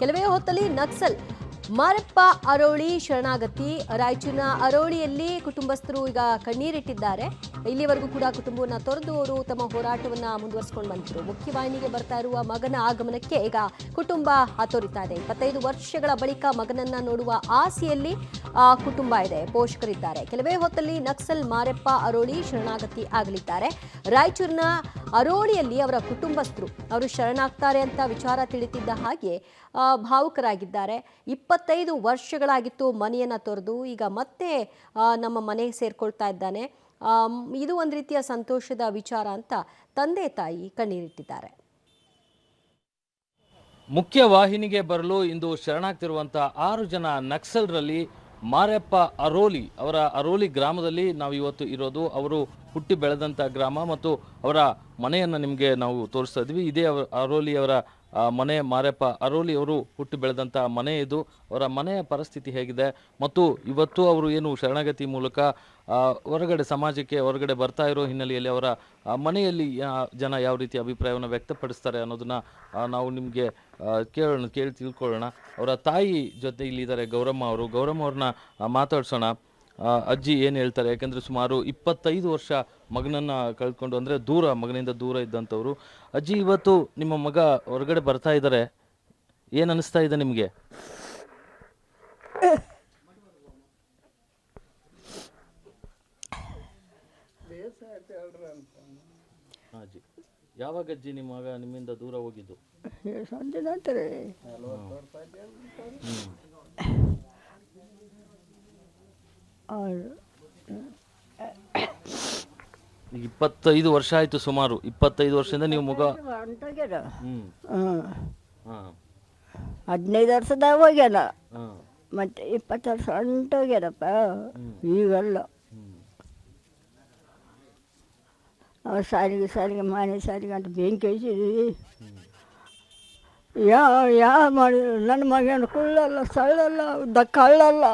ಕೆಲವೇ ಹೊತ್ತಲ್ಲಿ ನಕ್ಸಲ್ ಮಾರಪ್ಪ ಅರೋಳಿ ಶರಣಾಗತಿ. ರಾಯಚೂರಿನ ಅರೋಳಿಯಲ್ಲಿ ಕುಟುಂಬಸ್ಥರು ಈಗ ಕಣ್ಣೀರಿಟ್ಟಿದ್ದಾರೆ. ಇಲ್ಲಿವರೆಗೂ ಕೂಡ ಕುಟುಂಬವನ್ನು ತೊರೆದು ಅವರು ತಮ್ಮ ಹೋರಾಟವನ್ನು ಮುಂದುವರಿಸಿಕೊಂಡು ಬಂದಿದ್ರು. ಮುಖ್ಯವಾಹಿನಿಗೆ ಬರ್ತಾ ಇರುವ ಮಗನ ಆಗಮನಕ್ಕೆ ಈಗ ಕುಟುಂಬ ಹಾತೊರಿತಾ ಇದೆ. 25 ವರ್ಷಗಳ ಬಳಿಕ ಮಗನನ್ನ ನೋಡುವ ಆಸೆಯಲ್ಲಿ ಕುಟುಂಬ ಇದೆ, ಪೋಷಕರಿದ್ದಾರೆ. ಕೆಲವೇ ಹೊತ್ತಲ್ಲಿ ನಕ್ಸಲ್ ಮಾರಪ್ಪ ಅರೋಳಿ ಶರಣಾಗತಿ ಆಗಲಿದ್ದಾರೆ. ರಾಯಚೂರಿನ ಅರೋಳಿಯಲ್ಲಿ ಅವರ ಕುಟುಂಬಸ್ಥರು ಅವರು ಶರಣಾಗ್ತಾರೆ ಅಂತ ವಿಚಾರ ತಿಳಿತಿದ್ದ ಹಾಗೆ ಭಾವುಕರಾಗಿದ್ದಾರೆ. 25 ವರ್ಷಗಳಾಗಿತ್ತು ಮನೆಯನ್ನ ತೊರೆದು, ಈಗ ಮತ್ತೆ ನಮ್ಮ ಮನೆಗೆ ಸೇರ್ಕೊಳ್ತಾ ಇದ್ದಾನೆ. ಇದು ಒಂದು ರೀತಿಯ ಸಂತೋಷದ ವಿಚಾರ ಅಂತ ತಂದೆ ತಾಯಿ ಕಣ್ಣೀರಿಟ್ಟಿದ್ದಾರೆ. ಮುಖ್ಯ ವಾಹಿನಿಗೆ ಬರಲು ಇಂದು ಶರಣಾಗ್ತಿರುವಂತಹ 6 ಜನ ನಕ್ಸಲರಲ್ಲಿ ಮಾರಪ್ಪ ಅರೋಲಿ ಅವರ ಅರೋಲಿ ಗ್ರಾಮದಲ್ಲಿ ನಾವು ಇವತ್ತು ಇರೋದು. ಅವರು ಹುಟ್ಟಿ ಬೆಳೆದಂಥ ಗ್ರಾಮ ಮತ್ತು ಅವರ ಮನೆಯನ್ನು ನಿಮಗೆ ನಾವು ತೋರಿಸ್ತಾ ಇದ್ವಿ. ಇದೇ ಅರೋಲಿ ಅವರ ಮನೆ. ಮಾರಪ್ಪ ಅರೋಲಿ ಅವರು ಹುಟ್ಟಿ ಬೆಳೆದಂಥ ಮನೆ ಇದು. ಅವರ ಮನೆಯ ಪರಿಸ್ಥಿತಿ ಹೇಗಿದೆ ಮತ್ತು ಇವತ್ತು ಅವರು ಏನು ಶರಣಾಗತಿ ಮೂಲಕ ಹೊರಗಡೆ ಸಮಾಜಕ್ಕೆ ಹೊರಗಡೆ ಬರ್ತಾ ಇರೋ ಹಿನ್ನೆಲೆಯಲ್ಲಿ ಅವರ ಮನೆಯಲ್ಲಿ ಜನ ಯಾವ ರೀತಿ ಅಭಿಪ್ರಾಯವನ್ನು ವ್ಯಕ್ತಪಡಿಸ್ತಾರೆ ಅನ್ನೋದನ್ನ ನಾವು ನಿಮಗೆ ಕೇಳಿ ತಿಳ್ಕೊಳ್ಳೋಣ. ಅವರ ತಾಯಿ ಜೊತೆ ಇಲ್ಲಿದ್ದಾರೆ ಗೌರಮ್ಮ ಅವರು. ಗೌರಮ್ಮ ಅವ್ರನ್ನ ಮಾತಾಡ್ಸೋಣ. ಅಜ್ಜಿ ಏನು ಹೇಳ್ತಾರೆ? ಯಾಕೆಂದರೆ ಸುಮಾರು 25 ವರ್ಷ ಮಗನನ್ನು ಕಳ್ಕೊಂಡು, ಅಂದರೆ ಮಗನಿಂದ ದೂರ ಇದ್ದಂಥವ್ರು. ಅಜ್ಜಿ, ಇವತ್ತು ನಿಮ್ಮ ಮಗ ಹೊರಗಡೆ ಬರ್ತಾ ಇದ್ದಾರೆ, ಏನು ಅನಿಸ್ತಾ ಇದೆ ನಿಮಗೆ? ಅಜ್ಜಿ, ಯಾವಾಗ ಅಜ್ಜಿ ನಿಮ್ಮ ಮಗ ನಿಮ್ಮಿಂದ ದೂರ ಹೋಗಿದ್ದು? ಈಗ 25 ವರ್ಷ ಆಯ್ತು. ಸುಮಾರು 25 ವರ್ಷದಿಂದ ನೀವು ಮಗ 15 ವರ್ಷದಾಗ ಹೋಗ್ಯಾನ, ಮತ್ತೆ 20 ವರ್ಷ ಹೊಂಟೋಗ್ಯಾರಪ್ಪ. ಈಗಲ್ಲ ಸಾರಿಗೆ ಮನೆ ಸಾರಿಗೆ ಅಂತ ಬೆಂಕಿ ಹಚ್ಚಿದ್ವಿ. ಯಾವ ಮಾಡಿ ನನ್ನ ಮಗನ ಕುಳ್ಳಲ್ಲ, ಸಳ್ಳಲ್ಲ, ಕಳ್ಳಲ್ಲ,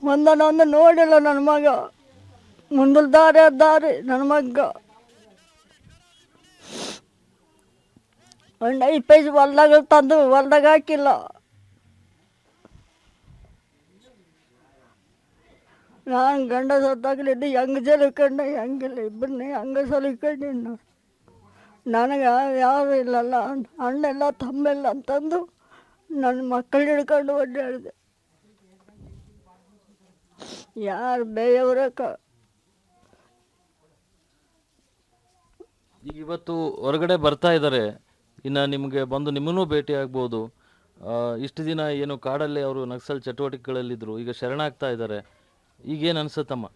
ಒಂದನ್ನೊಂದು ನೋಡಿಲ್ಲ ನನ್ನ ಮಗ. ಮುಂದಲ್ ದಾರಿ ನನ್ನ ಮಗ. ಒಂದು 5 ಪೈಸೆ ಹೊಲ್ದಾಗ ತಂದು ಹೊಲ್ದಾಗ ಹಾಕಿಲ್ಲ. ನಾನು ಗಂಡ ಸತ್ತಾಗಲಿದ್ದು ಹೆಂಗೆ ಸಲಿಕೊಂಡೆ, ಹೆಂಗಿಲ್ಲ ಇಬ್ಬರನ್ನೇ ಹಂಗೆ ಸಲಿಕೊಂಡಿನ. ನನಗೆ ಯಾರು ಇಲ್ಲಲ್ಲ, ಅಣ್ಣೆಲ್ಲ ತಮ್ಮೆಲ್ಲ ಅಂತಂದು ನನ್ನ ಮಕ್ಕಳು ಹಿಡ್ಕೊಂಡು ಒಡ್ಡಾಡಿದೆ. ಯಾರು ಬೇಯವ್ರಕ್ಕ. ಈಗ ಇವತ್ತು ಹೊರಗಡೆ ಬರ್ತಾ ಇದ್ದಾರೆ. ಇನ್ನು ನಿಮಗೆ ಬಂದು ನಿಮ್ಮನ್ನೂ ಭೇಟಿ ಆಗ್ಬೋದು. ಇಷ್ಟು ದಿನ ಏನು ಕಾಡಲ್ಲಿ ಅವರು ನಕ್ಸಲ್ ಚಟುವಟಿಕೆಗಳಲ್ಲಿದ್ದರು, ಈಗ ಶರಣಾಗ್ತಾ ಇದ್ದಾರೆ. ಈಗೇನು ಅನ್ಸುತ್ತಮ್ಮ?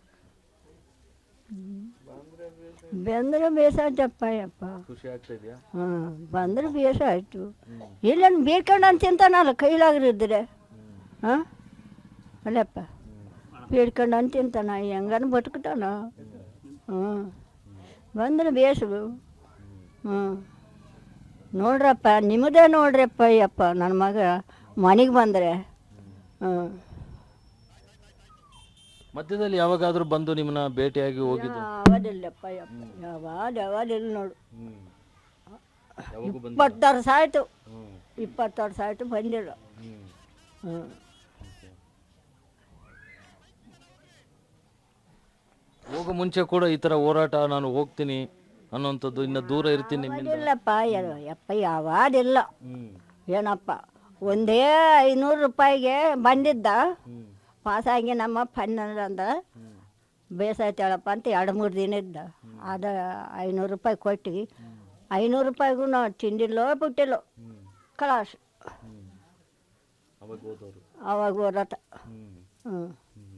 ಬಂದ್ರೆ ಬೇಸಾಯ್ತಪ್ಪ ಯಪ್ಪ, ಖುಷಿ ಆಗ್ತಾ ಇದೆಯಾ? ಬಂದ್ರೆ ಬೇಸಾಯ್ತು. ಇಲ್ಲ ಬೇಡ್ಕೊಂಡು ಅಂತ ತಿಂತಾನಲ್ಲ ಕೈಲಾಗಿರಿದ್ರೆ. ಅಲ್ಲಪ್ಪ, ಬೇಡ್ಕೊಂಡು ಅಂತ ತಿಂತಾನ, ಹೆಂಗನ ಬದುಕ್ತಾನ. ಬಂದ್ರೆ ಬೇಸು. ನೋಡ್ರಪ್ಪ, ನಿಮ್ಮದೇ ನೋಡ್ರಪ್ಪ ಯಪ್ಪ ನನ್ನ ಮಗ ಮನೆಗೆ ಬಂದರೆ. ಮಧ್ಯದಲ್ಲಿ ಯಾವಾಗಾದ್ರೂ ಬಂದು ನಿಮ್ಮನ್ನ ಭೇಟಿಯಾಗಿ ಹೋಗಿದ್ದು? ಯಾವದಿಲ್ಲಪ್ಪ ಯಪ್ಪ, ಯಾವದಿಲ್ಲ ನೋಡು. 20 ವರ್ಷ ಆಯಿತು, 20 ವರ್ಷ ಆಯಿತು ಬಂದಿಲ್ಲ. ಹೋಗೋ ಮುಂಚೆ ಕೂಡ ಈ ಥರ ಹೋರಾಟ, ನಾನು ಹೋಗ್ತೀನಿ ಅನ್ನೋಂಥದ್ದು, ಇನ್ನು ದೂರ ಇರ್ತೀನಿ ನಿಮ್ಮಿಂದ? ಇಲ್ಲಪ್ಪ ಯಪ್ಪ, ಯಾವಾದಿಲ್ಲ. ಏನಪ್ಪ, ಒಂದೇ 500 ರೂಪಾಯಿಗೆ ಬಂದಿದ್ದ. ಪಾಸಾಗಿ ನಮ್ಮ ಪನ್ನಂದ್ರ ಅಂದ ಬೇಸಾಯ್ತೇಳಪ್ಪ ಅಂತ 2-3 ದಿನ ಇದ್ದ. ಅದು 500 ರೂಪಾಯಿ ಕೊಟ್ಟು 500 ರೂಪಾಯಿಗೂ ನಾವು ತಿಂದಿಲ್ಲೋ ಬಿಟ್ಟಿಲ್ಲೋ ಕಲಾಸ್. ಅವಾಗ ಹೋರಾಟ.